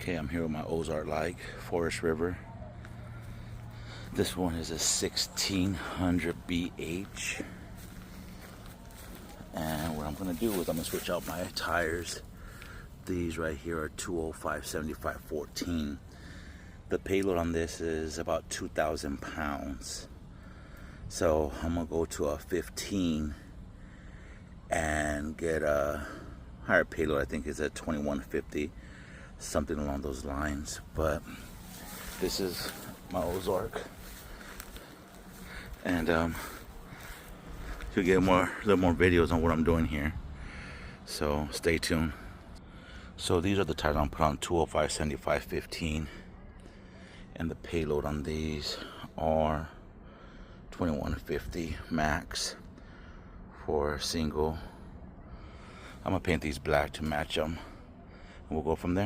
Okay, I'm here with my Ozark Lite Forest River. This one is a 1600 BH. And what I'm going to do is I'm going to switch out my tires. These right here are 205 75 14. The payload on this is about 2,000 pounds. So I'm going to go to a 15 and get a higher payload. I think it's a 2150, something along those lines. But this is my Ozark, and you'll get a little more videos on what I'm doing here, so stay tuned. So these are the tires I'm put on 205 75 15, and the payload on these are 2150 max for single. I'm gonna paint these black to match them, and we'll go from there.